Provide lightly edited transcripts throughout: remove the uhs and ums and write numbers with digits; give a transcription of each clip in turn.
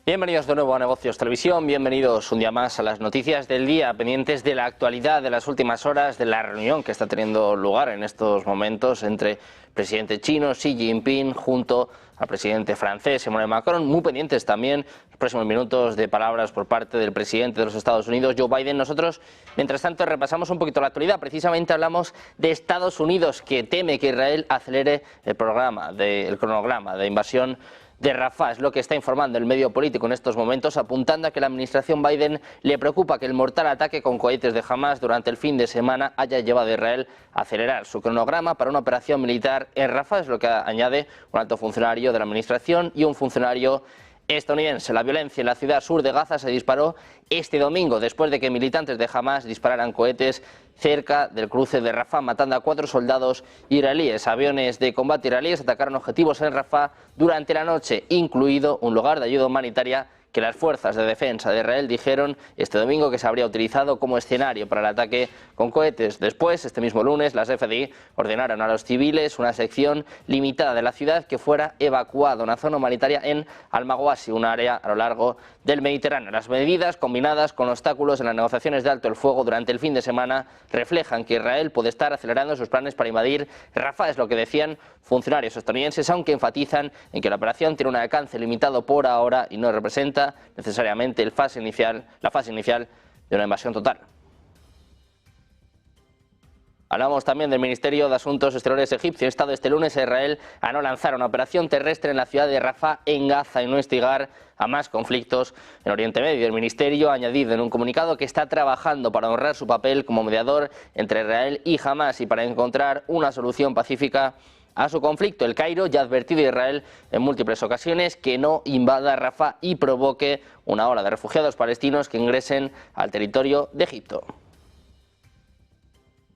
Bienvenidos de nuevo a Negocios Televisión, bienvenidos un día más a las noticias del día, pendientes de la actualidad de las últimas horas de la reunión que está teniendo lugar en estos momentos entre el presidente chino Xi Jinping junto al presidente francés Emmanuel Macron, muy pendientes también los próximos minutos de palabras por parte del presidente de los Estados Unidos, Joe Biden. Nosotros, mientras tanto, repasamos un poquito la actualidad. Precisamente hablamos de Estados Unidos, que teme que Israel acelere el cronograma de invasión de Rafah. Es lo que está informando el medio político en estos momentos, apuntando a que la administración Biden le preocupa que el mortal ataque con cohetes de Hamas durante el fin de semana haya llevado a Israel a acelerar su cronograma para una operación militar en Rafah. Es lo que añade un alto funcionario de la administración y un funcionario estadounidense. La violencia en la ciudad sur de Gaza se disparó este domingo después de que militantes de Hamas dispararan cohetes cerca del cruce de Rafah, matando a 4 soldados israelíes. Aviones de combate israelíes atacaron objetivos en Rafah durante la noche, incluido un lugar de ayuda humanitaria que las fuerzas de defensa de Israel dijeron este domingo que se habría utilizado como escenario para el ataque con cohetes. Después, este mismo lunes, las FDI ordenaron a los civiles una sección limitada de la ciudad que fuera evacuada a una zona humanitaria en Al-Mawasi, un área a lo largo del Mediterráneo. Las medidas, combinadas con obstáculos en las negociaciones de alto el fuego durante el fin de semana, reflejan que Israel puede estar acelerando sus planes para invadir Rafah, es lo que decían funcionarios estadounidenses, aunque enfatizan en que la operación tiene un alcance limitado por ahora y no representa necesariamente la fase inicial de una invasión total. Hablamos también del Ministerio de Asuntos Exteriores egipcio. Ha instado este lunes a Israel a no lanzar una operación terrestre en la ciudad de Rafah, en Gaza, y no instigar a más conflictos en Oriente Medio. El Ministerio ha añadido en un comunicado que está trabajando para honrar su papel como mediador entre Israel y Hamas y para encontrar una solución pacífica a su conflicto. El Cairo ya ha advertido a Israel en múltiples ocasiones que no invada Rafah y provoque una ola de refugiados palestinos que ingresen al territorio de Egipto.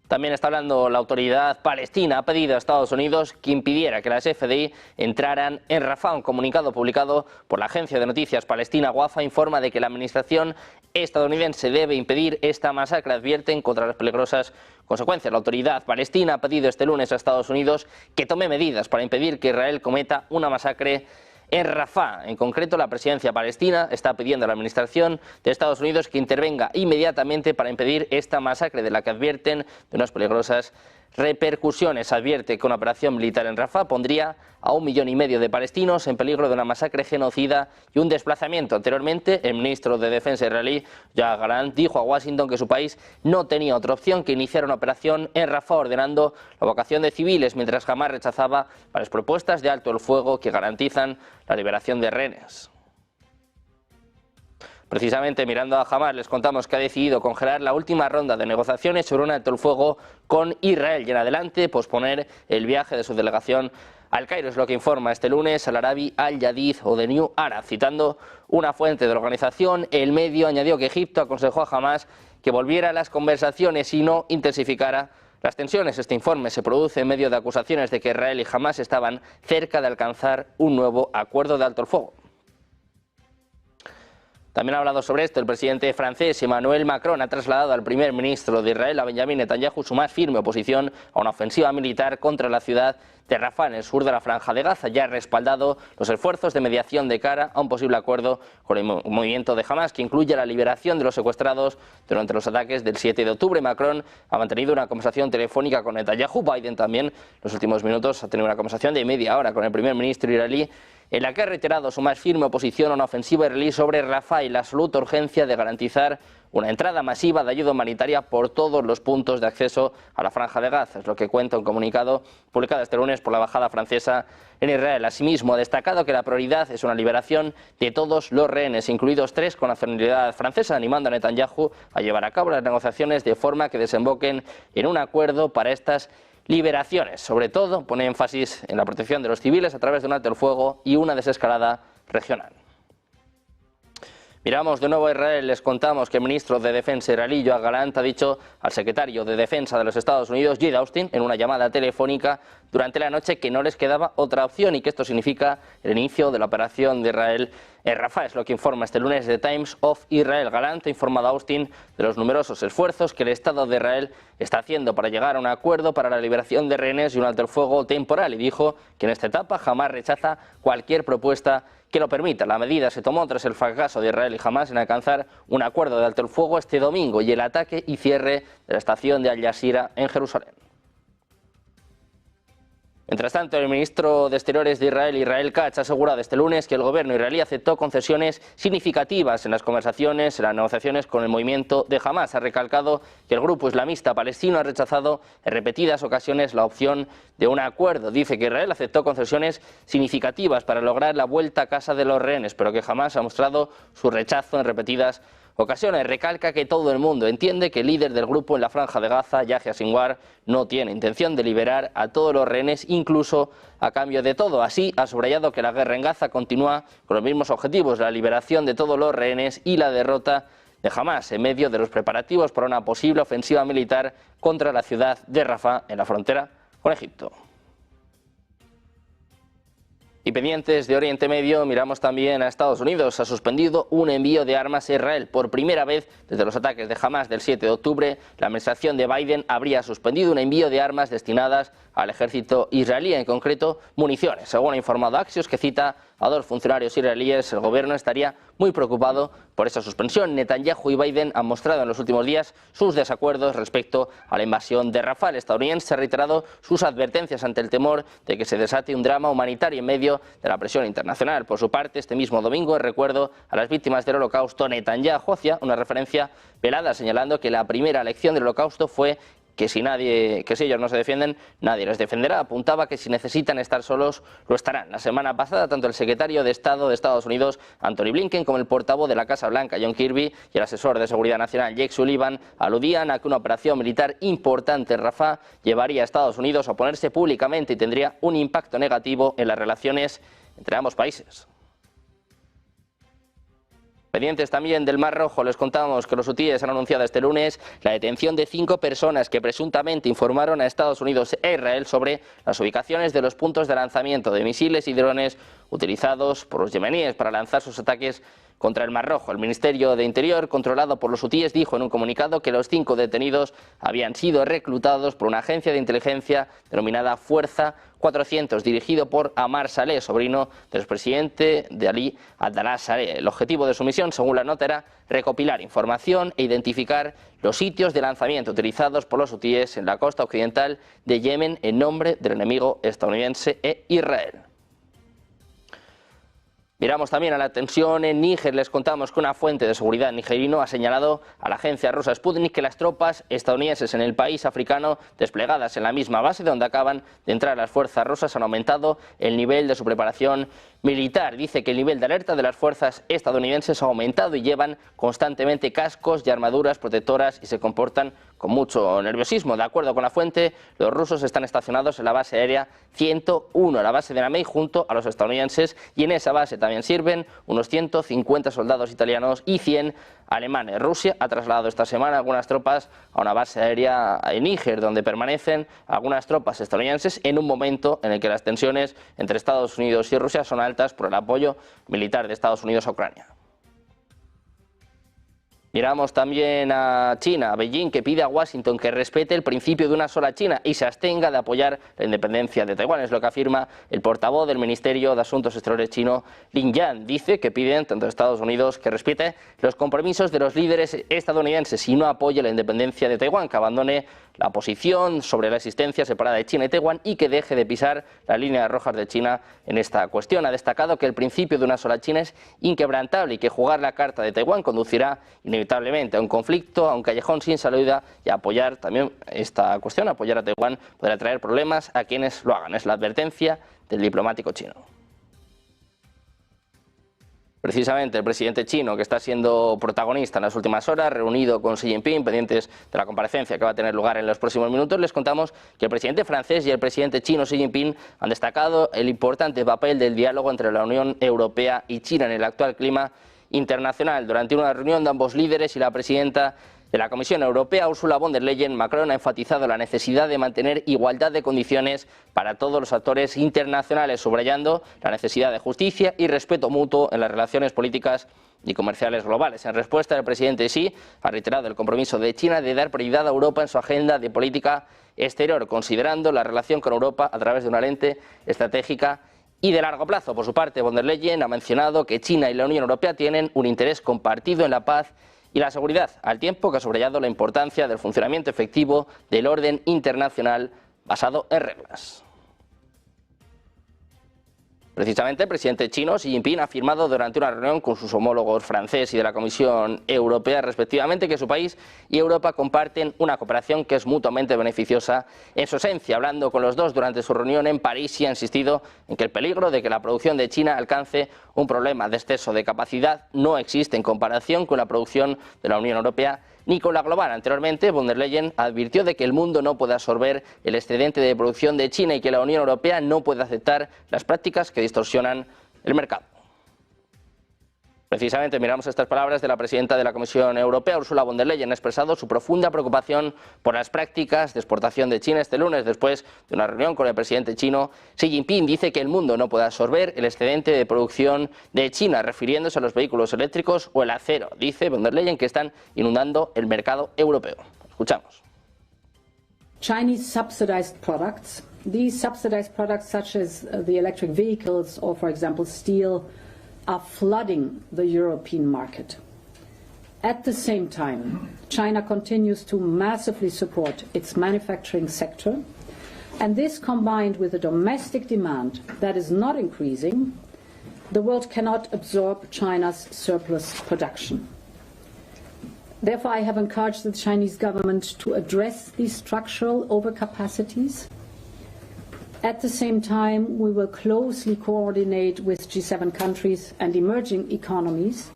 También está hablando la autoridad palestina. Ha pedido a Estados Unidos que impidiera que las FDI entraran en Rafah. Un comunicado publicado por la agencia de noticias palestina Wafa informa de que la administración estadounidense debe impedir esta masacre. Advierten contra las peligrosas consecuencias. La autoridad palestina ha pedido este lunes a Estados Unidos que tome medidas para impedir que Israel cometa una masacre en Rafah. En concreto, la presidencia palestina está pidiendo a la administración de Estados Unidos que intervenga inmediatamente para impedir esta masacre, de la que advierten de unas peligrosas repercusiones. Advierte que una operación militar en Rafah pondría a 1,5 millones de palestinos en peligro de una masacre genocida y un desplazamiento. Anteriormente, el ministro de Defensa israelí, Yoav Gallant, dijo a Washington que su país no tenía otra opción que iniciar una operación en Rafah, ordenando la evacuación de civiles, mientras Hamas rechazaba varias propuestas de alto el fuego que garantizan la liberación de rehenes. Precisamente mirando a Hamas, les contamos que ha decidido congelar la última ronda de negociaciones sobre un alto el fuego con Israel y en adelante posponer el viaje de su delegación al Cairo. Es lo que informa este lunes Al Arabi Al Jadid o The New Arab. Citando una fuente de la organización, el medio añadió que Egipto aconsejó a Hamas que volviera a las conversaciones y no intensificara las tensiones. Este informe se produce en medio de acusaciones de que Israel y Hamas estaban cerca de alcanzar un nuevo acuerdo de alto el fuego. También ha hablado sobre esto el presidente francés Emmanuel Macron. Ha trasladado al primer ministro de Israel, a Benjamin Netanyahu, su más firme oposición a una ofensiva militar contra la ciudad de Rafah, en el sur de la Franja de Gaza. Ya ha respaldado los esfuerzos de mediación de cara a un posible acuerdo con el movimiento de Hamas, que incluye la liberación de los secuestrados durante los ataques del 7 de octubre. Macron ha mantenido una conversación telefónica con Netanyahu. Biden también, en los últimos minutos, ha tenido una conversación de media hora con el primer ministro israelí, en la que ha reiterado su más firme oposición a una ofensiva israelí sobre Rafah y la absoluta urgencia de garantizar una entrada masiva de ayuda humanitaria por todos los puntos de acceso a la Franja de Gaza. Es lo que cuenta un comunicado publicado este lunes por la embajada francesa en Israel. Asimismo, ha destacado que la prioridad es una liberación de todos los rehenes, incluidos 3 con nacionalidad francesa, animando a Netanyahu a llevar a cabo las negociaciones de forma que desemboquen en un acuerdo para estas liberaciones. Sobre todo, pone énfasis en la protección de los civiles a través de un alto el fuego y una desescalada regional. Miramos de nuevo a Israel. Les contamos que el ministro de Defensa israelí, Yoav Gallant, ha dicho al secretario de Defensa de los Estados Unidos, Lloyd Austin, en una llamada telefónica durante la noche que no les quedaba otra opción y que esto significa el inicio de la operación de Israel en Rafah. Es lo que informa este lunes The Times of Israel. Gallant ha informado a Austin de los numerosos esfuerzos que el Estado de Israel está haciendo para llegar a un acuerdo para la liberación de rehenes y un alto el fuego temporal, y dijo que en esta etapa jamás rechaza cualquier propuesta que lo permita. La medida se tomó tras el fracaso de Israel y Hamás en alcanzar un acuerdo de alto el fuego este domingo y el ataque y cierre de la estación de Al Jazeera en Jerusalén. Mientras tanto, el ministro de Exteriores de Israel, Israel Katz, ha asegurado este lunes que el gobierno israelí aceptó concesiones significativas en las conversaciones, en las negociaciones con el movimiento de Hamás. Ha recalcado que el grupo islamista palestino ha rechazado en repetidas ocasiones la opción de un acuerdo. Dice que Israel aceptó concesiones significativas para lograr la vuelta a casa de los rehenes, pero que Hamás ha mostrado su rechazo en repetidas ocasiones. Recalca que todo el mundo entiende que el líder del grupo en la franja de Gaza, Yahya Sinwar, no tiene intención de liberar a todos los rehenes, incluso a cambio de todo. Así, ha subrayado que la guerra en Gaza continúa con los mismos objetivos: la liberación de todos los rehenes y la derrota de Hamás, en medio de los preparativos para una posible ofensiva militar contra la ciudad de Rafah, en la frontera con Egipto. Y pendientes de Oriente Medio, miramos también a Estados Unidos. Ha suspendido un envío de armas a Israel. Por primera vez desde los ataques de Hamás del 7 de octubre, la administración de Biden habría suspendido un envío de armas destinadas al ejército israelí, en concreto municiones. Según ha informado Axios, que cita a dos funcionarios israelíes, el gobierno estaría muy preocupado por esa suspensión. Netanyahu y Biden han mostrado en los últimos días sus desacuerdos respecto a la invasión de Rafah. El estadounidense ha reiterado sus advertencias ante el temor de que se desate un drama humanitario en medio de la presión internacional. Por su parte, este mismo domingo, en recuerdo a las víctimas del Holocausto, Netanyahu hacía una referencia velada señalando que la primera lección del Holocausto fue que si ellos no se defienden, nadie les defenderá. Apuntaba que si necesitan estar solos, lo estarán. La semana pasada, tanto el secretario de Estado de Estados Unidos, Antony Blinken, como el portavoz de la Casa Blanca, John Kirby, y el asesor de Seguridad Nacional, Jake Sullivan, aludían a que una operación militar importante en Rafah llevaría a Estados Unidos a oponerse públicamente y tendría un impacto negativo en las relaciones entre ambos países. Pendientes también del Mar Rojo, les contamos que los hutíes han anunciado este lunes la detención de 5 personas que presuntamente informaron a Estados Unidos e Israel sobre las ubicaciones de los puntos de lanzamiento de misiles y drones utilizados por los yemeníes para lanzar sus ataques contra el Mar Rojo. El Ministerio de Interior, controlado por los hutíes, dijo en un comunicado que los 5 detenidos habían sido reclutados por una agencia de inteligencia denominada Fuerza 400, dirigido por Amar Saleh, sobrino del expresidente de Ali Abdallah Saleh. El objetivo de su misión, según la nota, era recopilar información e identificar los sitios de lanzamiento utilizados por los hutíes en la costa occidental de Yemen en nombre del enemigo estadounidense e Israel. Miramos también a la tensión en Níger. Les contamos que una fuente de seguridad nigerino ha señalado a la agencia rusa Sputnik que las tropas estadounidenses en el país africano desplegadas en la misma base donde acaban de entrar las fuerzas rusas han aumentado el nivel de su preparación militar. Dice que el nivel de alerta de las fuerzas estadounidenses ha aumentado y llevan constantemente cascos y armaduras protectoras y se comportan con mucho nerviosismo. De acuerdo con la fuente, los rusos están estacionados en la base aérea 101, la base de Namey, junto a los estadounidenses, y en esa base también sirven unos 150 soldados italianos y 100 alemanes. Rusia ha trasladado esta semana algunas tropas a una base aérea en Níger, donde permanecen algunas tropas estadounidenses en un momento en el que las tensiones entre Estados Unidos y Rusia son altas por el apoyo militar de Estados Unidos a Ucrania. Miramos también a China, a Beijing, que pide a Washington que respete el principio de una sola China y se abstenga de apoyar la independencia de Taiwán. Es lo que afirma el portavoz del Ministerio de Asuntos Exteriores chino, Lin Yan. Dice que piden tanto a Estados Unidos que respete los compromisos de los líderes estadounidenses y no apoye la independencia de Taiwán, que abandone la posición sobre la existencia separada de China y Taiwán y que deje de pisar las líneas rojas de China en esta cuestión. Ha destacado que el principio de una sola China es inquebrantable y que jugar la carta de Taiwán conducirá inevitablemente a un conflicto, a un callejón sin salida, y apoyar también esta cuestión, apoyar a Taiwán, podrá traer problemas a quienes lo hagan. Es la advertencia del diplomático chino. Precisamente el presidente chino, que está siendo protagonista en las últimas horas, reunido con Xi Jinping, pendientes de la comparecencia que va a tener lugar en los próximos minutos, les contamos que el presidente francés y el presidente chino Xi Jinping han destacado el importante papel del diálogo entre la Unión Europea y China en el actual clima internacional. Durante una reunión de ambos líderes y la presidenta de la Comisión Europea, Ursula von der Leyen, Macron ha enfatizado la necesidad de mantener igualdad de condiciones para todos los actores internacionales, subrayando la necesidad de justicia y respeto mutuo en las relaciones políticas y comerciales globales. En respuesta, el presidente Xi ha reiterado el compromiso de China de dar prioridad a Europa en su agenda de política exterior, considerando la relación con Europa a través de una lente estratégica y de largo plazo. Por su parte, von der Leyen ha mencionado que China y la Unión Europea tienen un interés compartido en la paz y la seguridad, al tiempo que ha subrayado la importancia del funcionamiento efectivo del orden internacional basado en reglas. Precisamente, el presidente chino Xi Jinping ha afirmado durante una reunión con sus homólogos francés y de la Comisión Europea, respectivamente, que su país y Europa comparten una cooperación que es mutuamente beneficiosa en su esencia. Hablando con los dos durante su reunión en París, Xi ha insistido en que el peligro de que la producción de China alcance un problema de exceso de capacidad no existe en comparación con la producción de la Unión Europea ni con la global. Anteriormente, von der Leyen advirtió de que el mundo no puede absorber el excedente de producción de China y que la Unión Europea no puede aceptar las prácticas que distorsionan el mercado. Precisamente miramos estas palabras de la presidenta de la Comisión Europea, Ursula von der Leyen. Ha expresado su profunda preocupación por las prácticas de exportación de China este lunes, después de una reunión con el presidente chino. Xi Jinping dice que el mundo no puede absorber el excedente de producción de China, refiriéndose a los vehículos eléctricos o el acero. Dice von der Leyen que están inundando el mercado europeo. Escuchamos. Chinese subsidized products, these subsidized products such as the electric vehicles or, for example, steel, are flooding the European market. At the same time, China continues to massively support its manufacturing sector, and this combined with a domestic demand that is not increasing, the world cannot absorb China's surplus production. Therefore, I have encouraged the Chinese government to address these structural overcapacities. At the same time, we will closely coordinate with G7 countries and emerging economies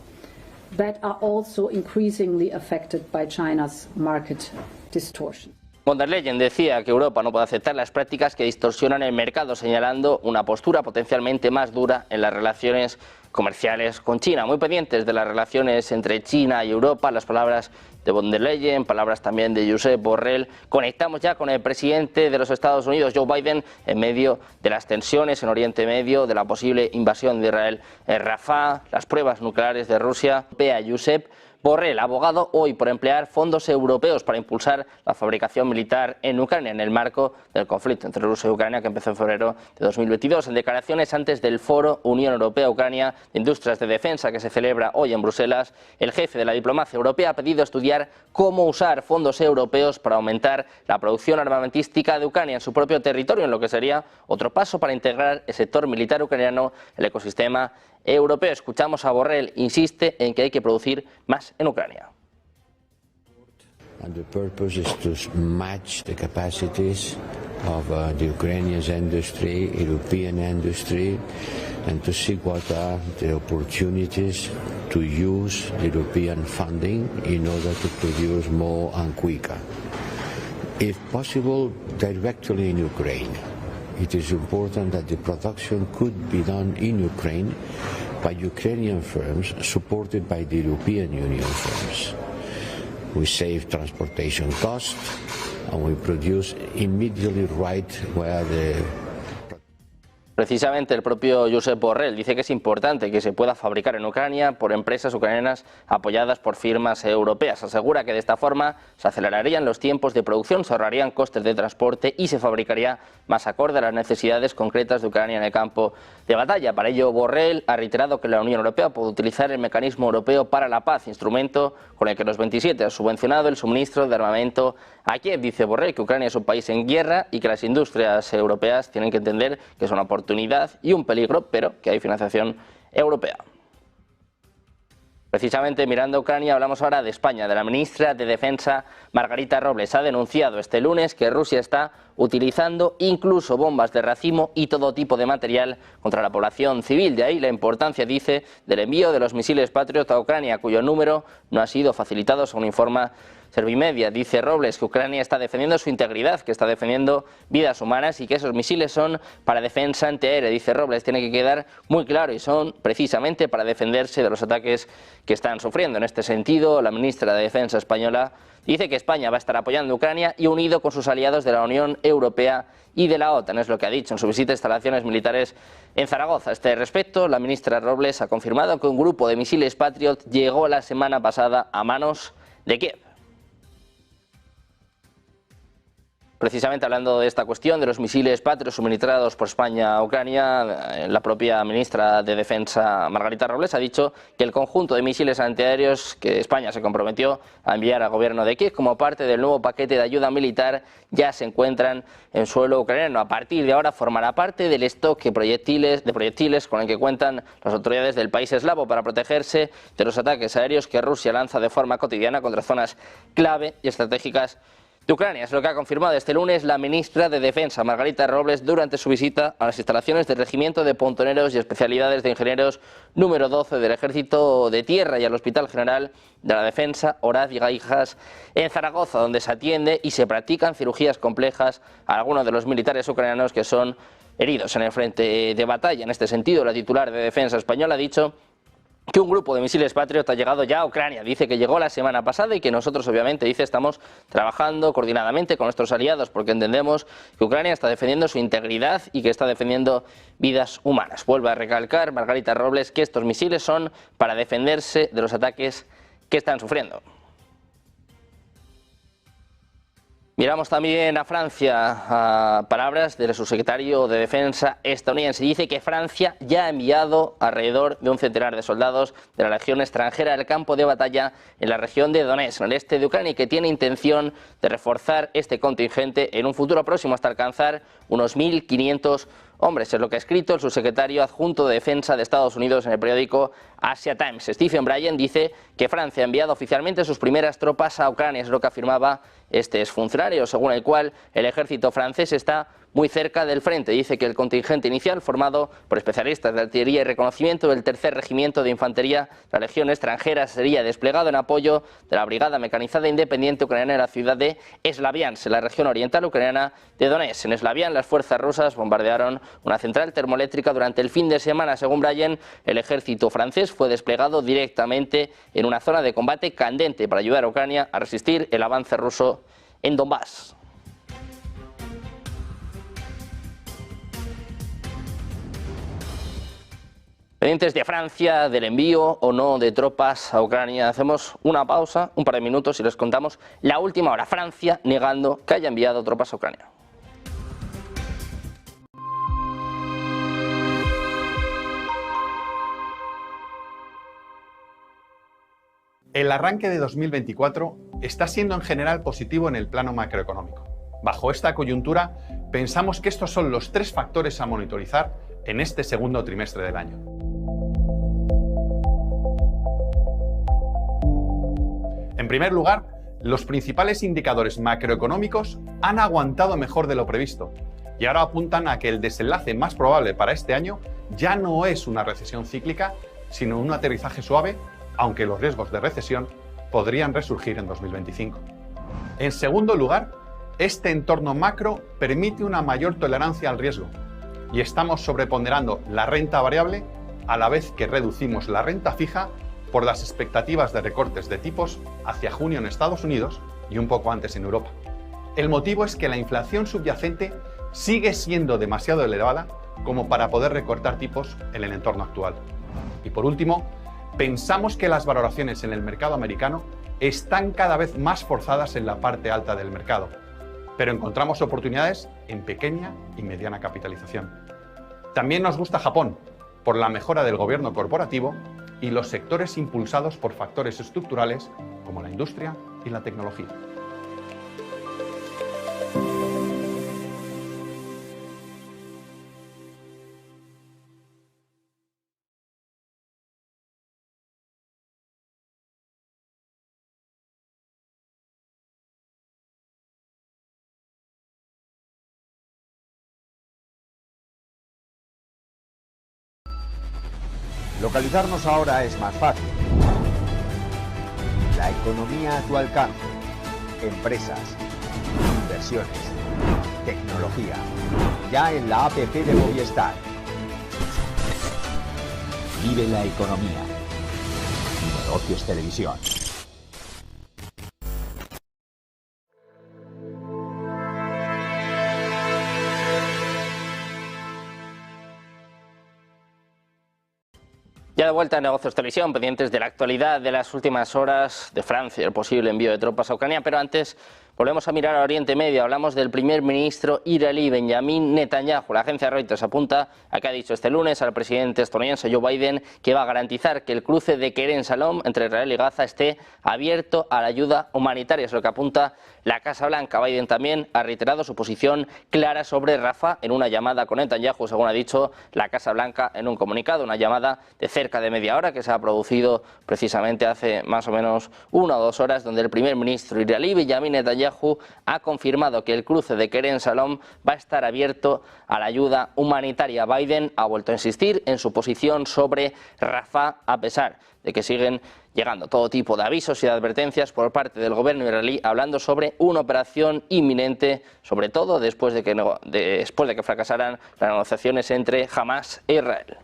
that are also increasingly affected by China's market distortion. Von der Leyen decía que Europa no puede aceptar las prácticas que distorsionan el mercado, señalando una postura potencialmente más dura en las relaciones comerciales con China. Muy pendientes de las relaciones entre China y Europa, las palabras de von der Leyen, palabras también de Josep Borrell. Conectamos ya con el presidente de los Estados Unidos, Joe Biden, en medio de las tensiones en Oriente Medio, de la posible invasión de Israel en Rafah, las pruebas nucleares de Rusia. Josep Borrell, abogado hoy por emplear fondos europeos para impulsar la fabricación militar en Ucrania en el marco del conflicto entre Rusia y Ucrania que empezó en febrero de 2022. En declaraciones antes del Foro Unión Europea-Ucrania de Industrias de Defensa que se celebra hoy en Bruselas, el jefe de la diplomacia europea ha pedido estudiar cómo usar fondos europeos para aumentar la producción armamentística de Ucrania en su propio territorio, en lo que sería otro paso para integrar el sector militar ucraniano en el ecosistema europeo. Escuchamos a Borrell, insiste en que hay que producir más en Ucrania. And the purpose is to match the capacities of the Ukrainian industry, European industry, and to see what are the opportunities to use European funding in order to produce more and quicker. If possible, directly in Ukraine. It is important that the production could be done in Ukraine by Ukrainian firms supported by the European Union firms. We save transportation costs and we produce immediately right where the... Precisamente el propio Josep Borrell dice que es importante que se pueda fabricar en Ucrania por empresas ucranianas apoyadas por firmas europeas. Asegura que de esta forma se acelerarían los tiempos de producción, se ahorrarían costes de transporte y se fabricaría más acorde a las necesidades concretas de Ucrania en el campo de batalla. Para ello, Borrell ha reiterado que la Unión Europea puede utilizar el Mecanismo Europeo para la Paz, instrumento con el que los 27 han subvencionado el suministro de armamento a Kiev. Dice Borrell que Ucrania es un país en guerra y que las industrias europeas tienen que entender que es una oportunidad y un peligro, pero que hay financiación europea. Precisamente mirando a Ucrania, hablamos ahora de España, de la ministra de Defensa, Margarita Robles. Ha denunciado este lunes que Rusia está utilizando incluso bombas de racimo y todo tipo de material contra la población civil. De ahí la importancia, dice, del envío de los misiles Patriot a Ucrania, cuyo número no ha sido facilitado, según informa Servimedia. Dice Robles que Ucrania está defendiendo su integridad, que está defendiendo vidas humanas y que esos misiles son para defensa antiaérea. Dice Robles, tiene que quedar muy claro y son precisamente para defenderse de los ataques que están sufriendo. En este sentido, la ministra de Defensa española dice que España va a estar apoyando a Ucrania y unido con sus aliados de la Unión Europea y de la OTAN, es lo que ha dicho en su visita a instalaciones militares en Zaragoza. A este respecto, la ministra Robles ha confirmado que un grupo de misiles Patriot llegó la semana pasada a manos de Kiev. Precisamente hablando de esta cuestión de los misiles Patriot suministrados por España a Ucrania, la propia ministra de Defensa, Margarita Robles, ha dicho que el conjunto de misiles antiaéreos que España se comprometió a enviar al gobierno de Kiev como parte del nuevo paquete de ayuda militar ya se encuentran en suelo ucraniano. A partir de ahora formará parte del stock de proyectiles con el que cuentan las autoridades del país eslavo para protegerse de los ataques aéreos que Rusia lanza de forma cotidiana contra zonas clave y estratégicas de Ucrania. Es lo que ha confirmado este lunes la ministra de Defensa, Margarita Robles, durante su visita a las instalaciones del Regimiento de Pontoneros y Especialidades de Ingenieros número 12 del Ejército de Tierra y al Hospital General de la Defensa Horacio Gaijas en Zaragoza, donde se atiende y se practican cirugías complejas a algunos de los militares ucranianos que son heridos en el frente de batalla. En este sentido, la titular de Defensa española ha dicho que un grupo de misiles Patriot ha llegado ya a Ucrania. Dice que llegó la semana pasada y que nosotros, obviamente, dice, estamos trabajando coordinadamente con nuestros aliados porque entendemos que Ucrania está defendiendo su integridad y que está defendiendo vidas humanas. Vuelve a recalcar Margarita Robles que estos misiles son para defenderse de los ataques que están sufriendo. Miramos también a Francia, a palabras del subsecretario de Defensa estadounidense. Dice que Francia ya ha enviado alrededor de un centenar de soldados de la Legión extranjera al campo de batalla en la región de Donetsk, en el este de Ucrania, y que tiene intención de reforzar este contingente en un futuro próximo hasta alcanzar unos 1.500 hombres. Es lo que ha escrito el subsecretario adjunto de Defensa de Estados Unidos en el periódico Asia Times. Stephen Bryan dice que Francia ha enviado oficialmente sus primeras tropas a Ucrania, es lo que afirmaba este exfuncionario, según el cual el ejército francés está muy cerca del frente. Dice que el contingente inicial, formado por especialistas de artillería y reconocimiento del tercer regimiento de infantería, la Legión extranjera, sería desplegado en apoyo de la Brigada Mecanizada Independiente Ucraniana en la ciudad de Slaviansk, en la región oriental ucraniana de Donetsk. En Slaviansk, las fuerzas rusas bombardearon una central termoeléctrica durante el fin de semana. Según Bryan, el ejército francés fue desplegado directamente en una zona de combate candente para ayudar a Ucrania a resistir el avance ruso en Donbass. Pendientes de Francia, del envío o no de tropas a Ucrania. Hacemos una pausa, un par de minutos y les contamos la última hora. Francia negando que haya enviado tropas a Ucrania. El arranque de 2024 está siendo en general positivo en el plano macroeconómico. Bajo esta coyuntura, pensamos que estos son los tres factores a monitorizar en este segundo trimestre del año. En primer lugar, los principales indicadores macroeconómicos han aguantado mejor de lo previsto y ahora apuntan a que el desenlace más probable para este año ya no es una recesión cíclica, sino un aterrizaje suave, aunque los riesgos de recesión podrían resurgir en 2025. En segundo lugar, este entorno macro permite una mayor tolerancia al riesgo y estamos sobreponderando la renta variable a la vez que reducimos la renta fija por las expectativas de recortes de tipos hacia junio en Estados Unidos y un poco antes en Europa. El motivo es que la inflación subyacente sigue siendo demasiado elevada como para poder recortar tipos en el entorno actual. Y por último, pensamos que las valoraciones en el mercado americano están cada vez más forzadas en la parte alta del mercado, pero encontramos oportunidades en pequeña y mediana capitalización. También nos gusta Japón, por la mejora del gobierno corporativo y los sectores impulsados por factores estructurales como la industria y la tecnología. Localizarnos ahora es más fácil. La economía a tu alcance. empresas, inversiones, tecnología. Ya en la app de Movistar. Vive la economía. Negocios Televisión. Ya de vuelta a Negocios Televisión, pendientes de la actualidad de las últimas horas de Francia, el posible envío de tropas a Ucrania, pero antes volvemos a mirar a Oriente Medio. Hablamos del primer ministro iraní Benjamin Netanyahu. La agencia Reuters apunta a que ha dicho este lunes al presidente estadounidense Joe Biden que va a garantizar que el cruce de Kerem Shalom entre Israel y Gaza esté abierto a la ayuda humanitaria. Es lo que apunta la Casa Blanca. Biden también ha reiterado su posición clara sobre Rafah en una llamada con Netanyahu, según ha dicho la Casa Blanca en un comunicado, una llamada de cerca de media hora que se ha producido precisamente hace más o menos 1 o 2 horas, donde el primer ministro iraní Benjamin Netanyahu ha confirmado que el cruce de Kerem Shalom va a estar abierto a la ayuda humanitaria. Biden ha vuelto a insistir en su posición sobre Rafah, a pesar de que siguen llegando todo tipo de avisos y de advertencias por parte del gobierno israelí, hablando sobre una operación inminente, sobre todo después de que fracasaran las negociaciones entre Hamas e Israel.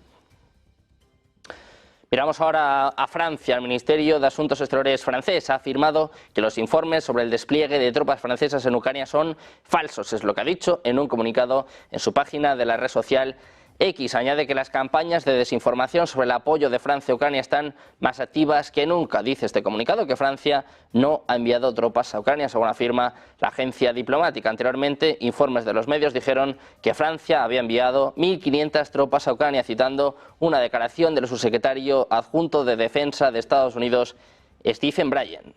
Miramos ahora a Francia. El Ministerio de Asuntos Exteriores francés ha afirmado que los informes sobre el despliegue de tropas francesas en Ucrania son falsos. Es lo que ha dicho en un comunicado en su página de la red social X. Añade que las campañas de desinformación sobre el apoyo de Francia a Ucrania están más activas que nunca. Dice este comunicado que Francia no ha enviado tropas a Ucrania, según afirma la agencia diplomática. Anteriormente, informes de los medios dijeron que Francia había enviado 1.500 tropas a Ucrania, citando una declaración del subsecretario adjunto de Defensa de Estados Unidos, Stephen Bryan.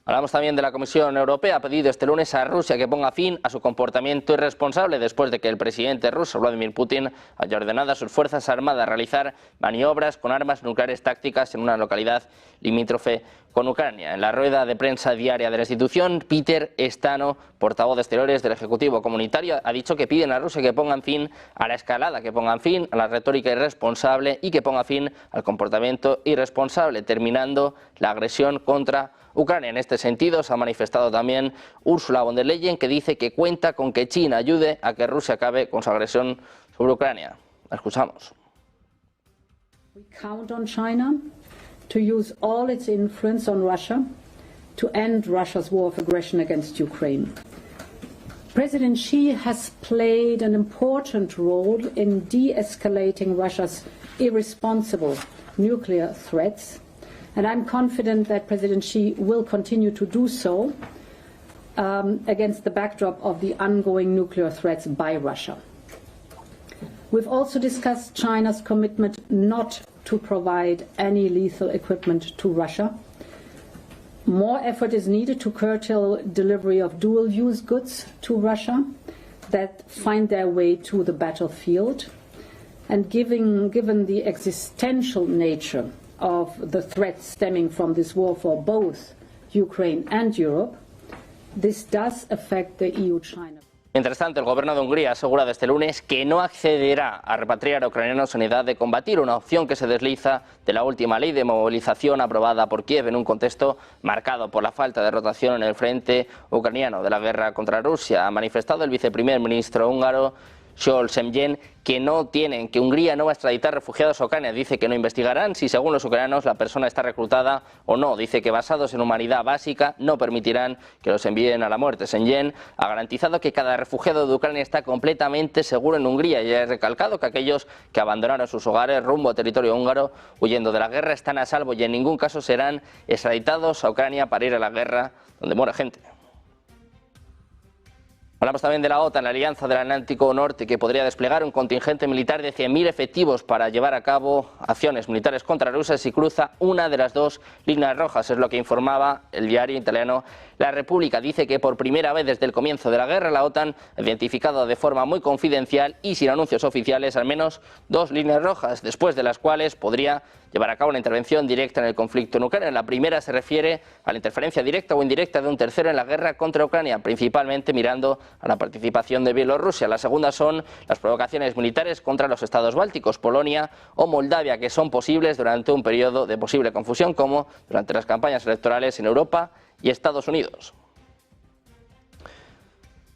Hablamos también de la Comisión Europea. Ha pedido este lunes a Rusia que ponga fin a su comportamiento irresponsable después de que el presidente ruso, Vladimir Putin, haya ordenado a sus fuerzas armadas realizar maniobras con armas nucleares tácticas en una localidad limítrofe con Ucrania. En la rueda de prensa diaria de la institución, Peter Stano, portavoz de Exteriores del Ejecutivo Comunitario, ha dicho que piden a Rusia que pongan fin a la escalada, que pongan fin a la retórica irresponsable y que ponga fin al comportamiento irresponsable, terminando la agresión contra Ucrania. En este sentido, se ha manifestado también Ursula von der Leyen, que dice que cuenta con que China ayude a que Rusia acabe con su agresión sobre Ucrania. La escuchamos. We count on China to use all its influence on Russia to end Russia's war of aggression against Ukraine. President Xi has played an important role in de-escalating Russia's irresponsible nuclear threats, and I'm confident that President Xi will continue to do so against the backdrop of the ongoing nuclear threats by Russia. We've also discussed China's commitment not to provide any lethal equipment to Russia. More effort is needed to curtail delivery of dual-use goods to Russia that find their way to the battlefield. And given the existential nature of the threats stemming from this war for both Ukraine and Europe, this does affect the EU-China. Mientras tanto, el gobierno de Hungría ha asegurado este lunes que no accederá a repatriar a ucranianos en edad de combatir, una opción que se desliza de la última ley de movilización aprobada por Kiev en un contexto marcado por la falta de rotación en el frente ucraniano de la guerra contra Rusia. Ha manifestado el viceprimer ministro húngaro Sol Semjen que Hungría no va a extraditar refugiados a Ucrania. Dice que no investigarán si, según los ucranianos, la persona está reclutada o no. Dice que, basados en humanidad básica, no permitirán que los envíen a la muerte. Semjen ha garantizado que cada refugiado de Ucrania está completamente seguro en Hungría y ha recalcado que aquellos que abandonaron sus hogares rumbo a territorio húngaro huyendo de la guerra están a salvo y en ningún caso serán extraditados a Ucrania para ir a la guerra donde muere gente. Hablamos también de la OTAN, la Alianza del Atlántico Norte, que podría desplegar un contingente militar de 100.000 efectivos para llevar a cabo acciones militares contra Rusia si cruza una de las dos líneas rojas. Es lo que informaba el diario italiano La República. Dice que por primera vez desde el comienzo de la guerra, la OTAN ha identificado de forma muy confidencial y sin anuncios oficiales al menos dos líneas rojas, después de las cuales podría llevar a cabo una intervención directa en el conflicto en Ucrania. La primera se refiere a la interferencia directa o indirecta de un tercero en la guerra contra Ucrania, principalmente mirando a la participación de Bielorrusia. La segunda son las provocaciones militares contra los estados bálticos, Polonia o Moldavia, que son posibles durante un periodo de posible confusión, como durante las campañas electorales en Europa y Estados Unidos.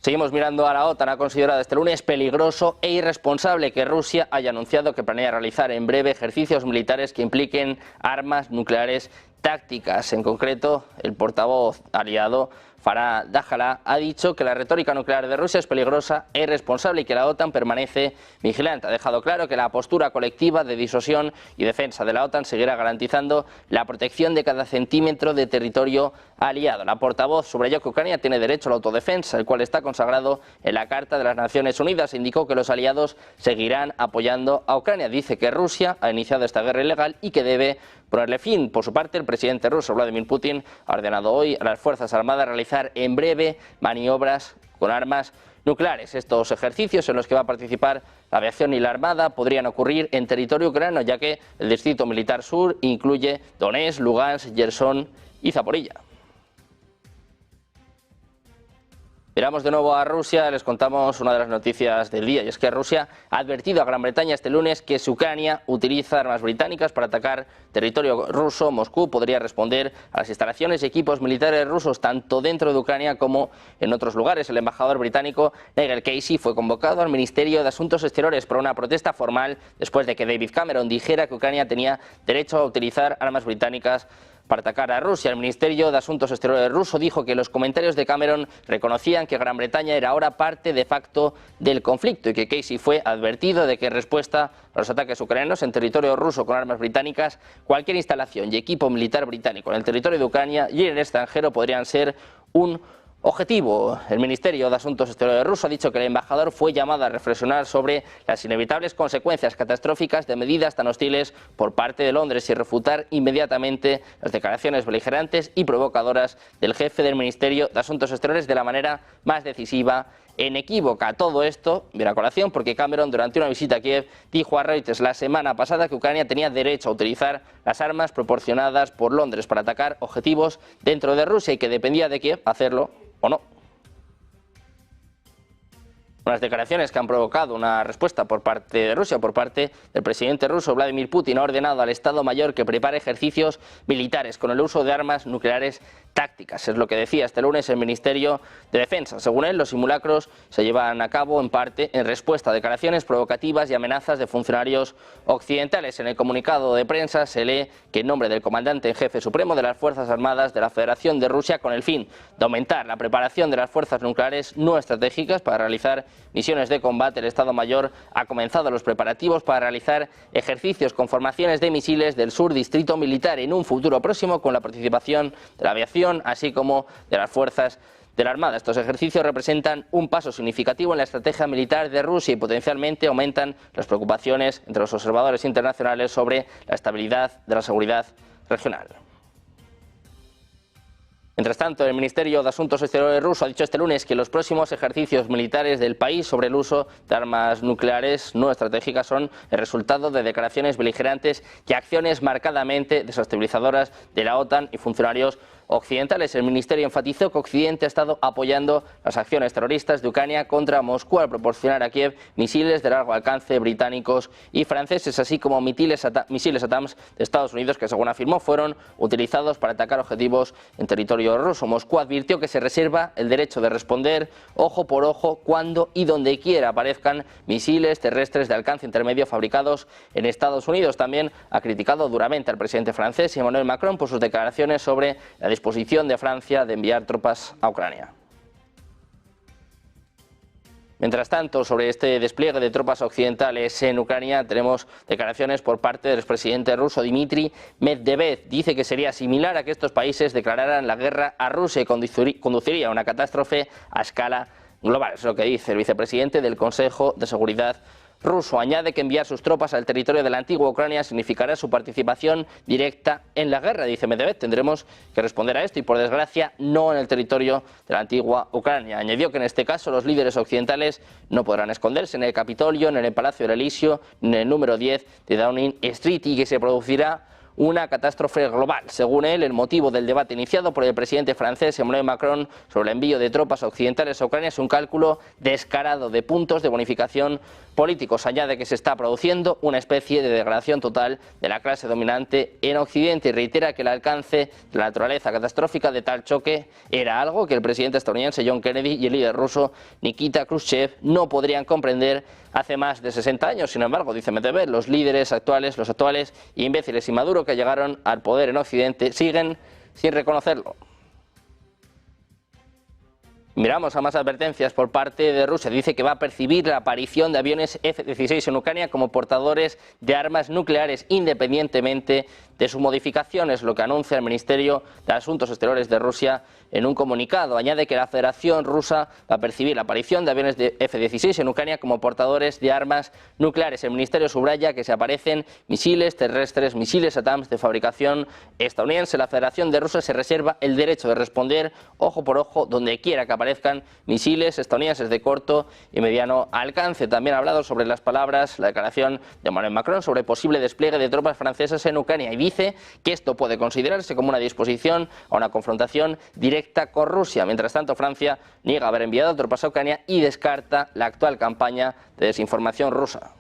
Seguimos mirando a la OTAN. Ha considerado este lunes peligroso e irresponsable que Rusia haya anunciado que planea realizar en breve ejercicios militares que impliquen armas nucleares tácticas. En concreto, el portavoz aliado Farhad Dajala ha dicho que la retórica nuclear de Rusia es peligrosa e irresponsable y que la OTAN permanece vigilante. Ha dejado claro que la postura colectiva de disuasión y defensa de la OTAN seguirá garantizando la protección de cada centímetro de territorio aliado. La portavoz subrayó que Ucrania tiene derecho a la autodefensa, el cual está consagrado en la Carta de las Naciones Unidas. Indicó que los aliados seguirán apoyando a Ucrania. Dice que Rusia ha iniciado esta guerra ilegal y que debe ponerle fin. Por su parte, el presidente ruso Vladimir Putin ha ordenado hoy a las Fuerzas Armadas realizar en breve maniobras con armas nucleares. Estos ejercicios en los que va a participar la aviación y la armada podrían ocurrir en territorio ucraniano, ya que el Distrito Militar Sur incluye Donetsk, Lugansk, Gerson y Zaporilla. Miramos de nuevo a Rusia, les contamos una de las noticias del día, y es que Rusia ha advertido a Gran Bretaña este lunes que si Ucrania utiliza armas británicas para atacar territorio ruso, Moscú podría responder a las instalaciones y equipos militares rusos tanto dentro de Ucrania como en otros lugares. El embajador británico Nigel Casey fue convocado al Ministerio de Asuntos Exteriores para una protesta formal después de que David Cameron dijera que Ucrania tenía derecho a utilizar armas británicas para atacar a Rusia. El Ministerio de Asuntos Exteriores ruso dijo que los comentarios de Cameron reconocían que Gran Bretaña era ahora parte de facto del conflicto y que Casey fue advertido de que en respuesta a los ataques ucranianos en territorio ruso con armas británicas, cualquier instalación y equipo militar británico en el territorio de Ucrania y en el extranjero podrían ser un objetivo. El Ministerio de Asuntos Exteriores ruso ha dicho que el embajador fue llamado a reflexionar sobre las inevitables consecuencias catastróficas de medidas tan hostiles por parte de Londres y refutar inmediatamente las declaraciones beligerantes y provocadoras del jefe del Ministerio de Asuntos Exteriores de la manera más decisiva e inequívoca. Todo esto viene a colación porque Cameron, durante una visita a Kiev, dijo a Reuters la semana pasada que Ucrania tenía derecho a utilizar las armas proporcionadas por Londres para atacar objetivos dentro de Rusia y que dependía de Kiev hacerlo o no. Unas declaraciones que han provocado una respuesta por parte de Rusia, por parte del presidente ruso Vladimir Putin. Ha ordenado al Estado Mayor que prepare ejercicios militares con el uso de armas nucleares tácticas. Es lo que decía este lunes el Ministerio de Defensa. Según él, los simulacros se llevan a cabo en parte en respuesta a declaraciones provocativas y amenazas de funcionarios occidentales. En el comunicado de prensa se lee que en nombre del comandante en jefe supremo de las Fuerzas Armadas de la Federación de Rusia, con el fin de aumentar la preparación de las fuerzas nucleares no estratégicas para realizar misiones de combate, el Estado Mayor ha comenzado los preparativos para realizar ejercicios con formaciones de misiles del Sur Distrito Militar en un futuro próximo con la participación de la aviación así como de las fuerzas de la Armada. Estos ejercicios representan un paso significativo en la estrategia militar de Rusia y potencialmente aumentan las preocupaciones entre los observadores internacionales sobre la estabilidad de la seguridad regional. Mientras tanto, el Ministerio de Asuntos Exteriores ruso ha dicho este lunes que los próximos ejercicios militares del país sobre el uso de armas nucleares no estratégicas son el resultado de declaraciones beligerantes y acciones marcadamente desestabilizadoras de la OTAN y funcionarios occidentales. El Ministerio enfatizó que Occidente ha estado apoyando las acciones terroristas de Ucrania contra Moscú al proporcionar a Kiev misiles de largo alcance británicos y franceses, así como misiles ATACMS de Estados Unidos que, según afirmó, fueron utilizados para atacar objetivos en territorio ruso. Moscú advirtió que se reserva el derecho de responder ojo por ojo cuando y donde quiera aparezcan misiles terrestres de alcance intermedio fabricados en Estados Unidos. También ha criticado duramente al presidente francés Emmanuel Macron por sus declaraciones sobre la disposición de Francia de enviar tropas a Ucrania. Mientras tanto, sobre este despliegue de tropas occidentales en Ucrania, tenemos declaraciones por parte del expresidente ruso Dmitry Medvedev. Dice que sería similar a que estos países declararan la guerra a Rusia y conduciría a una catástrofe a escala global. Es lo que dice el vicepresidente del Consejo de Seguridad ruso. Añade que enviar sus tropas al territorio de la antigua Ucrania significará su participación directa en la guerra. Dice Medvedev, tendremos que responder a esto y, por desgracia, no en el territorio de la antigua Ucrania. Añadió que en este caso los líderes occidentales no podrán esconderse en el Capitolio, ni en el Palacio del Elíseo, ni en el número 10 de Downing Street, y que se producirá una catástrofe global. Según él, el motivo del debate iniciado por el presidente francés Emmanuel Macron sobre el envío de tropas occidentales a Ucrania es un cálculo descarado de puntos de bonificación políticos. Añade que se está produciendo una especie de degradación total de la clase dominante en Occidente y reitera que el alcance de la naturaleza catastrófica de tal choque era algo que el presidente estadounidense John Kennedy y el líder ruso Nikita Khrushchev no podrían comprender hace más de 60 años. Sin embargo, dice Medvedev, los líderes actuales, los actuales imbéciles y Maduro que llegaron al poder en Occidente siguen sin reconocerlo. Miramos a más advertencias por parte de Rusia. Dice que va a percibir la aparición de aviones F-16 en Ucrania como portadores de armas nucleares independientemente de su modificación, es lo que anuncia el Ministerio de Asuntos Exteriores de Rusia en un comunicado. Añade que la Federación Rusa va a percibir la aparición de aviones de F-16 en Ucrania como portadores de armas nucleares. El Ministerio subraya que se aparecen misiles terrestres, misiles ATACMS de fabricación estadounidense. La Federación de Rusia se reserva el derecho de responder ojo por ojo donde quiera que aparezcan misiles estadounidenses de corto y mediano alcance. También ha hablado sobre las palabras, la declaración de Emmanuel Macron sobre el posible despliegue de tropas francesas en Ucrania y dice que esto puede considerarse como una disposición a una confrontación directa con Rusia. Mientras tanto, Francia niega haber enviado tropas a Ucrania y descarta la actual campaña de desinformación rusa.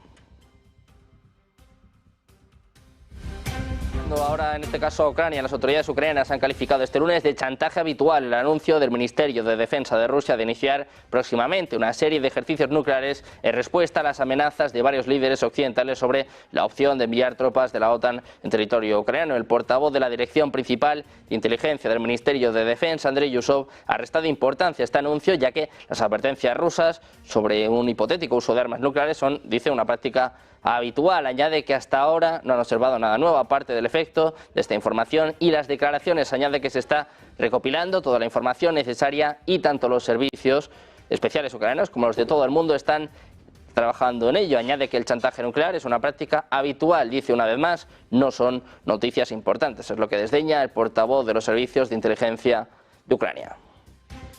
Ahora, en este caso, Ucrania, las autoridades ucranianas han calificado este lunes de chantaje habitual el anuncio del Ministerio de Defensa de Rusia de iniciar próximamente una serie de ejercicios nucleares en respuesta a las amenazas de varios líderes occidentales sobre la opción de enviar tropas de la OTAN en territorio ucraniano. El portavoz de la Dirección Principal de Inteligencia del Ministerio de Defensa, Andrei Yusov, ha restado importancia a este anuncio, ya que las advertencias rusas sobre un hipotético uso de armas nucleares son, dice, una práctica habitual. Añade que hasta ahora no han observado nada nuevo aparte del efecto de esta información y las declaraciones. Añade que se está recopilando toda la información necesaria y tanto los servicios especiales ucranianos como los de todo el mundo están trabajando en ello. Añade que el chantaje nuclear es una práctica habitual. Dice una vez más, no son noticias importantes. Es lo que desdeña el portavoz de los servicios de inteligencia de Ucrania.